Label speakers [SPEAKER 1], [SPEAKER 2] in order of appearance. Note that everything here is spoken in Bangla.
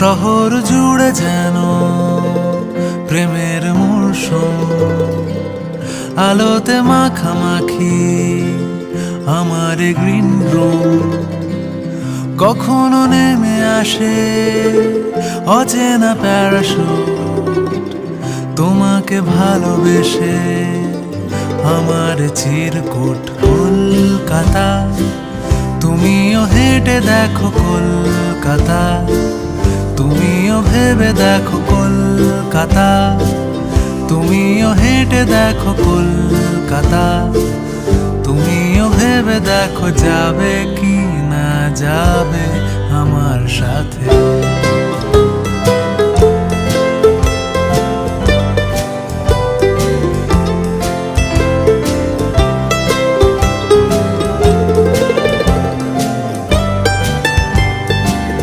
[SPEAKER 1] শহর জুড়ে যেন প্রেমের মৌসুম, আলোতে মাখামাখি আমার গ্রিন রুম। কখনো নেমে আসে অচেনা প্যারাশুট, তোমাকে ভালোবেসে আমার চিরকুট। কলকাতা, তুমিও হেঁটে দেখো কলকাতা, তুমিও ভেবে দেখো কলকাতা, তুমিও হেঁটে দেখো কলকাতা, তুমিও ভেবে দেখো যাবে কি না যাবে আমার সাথে।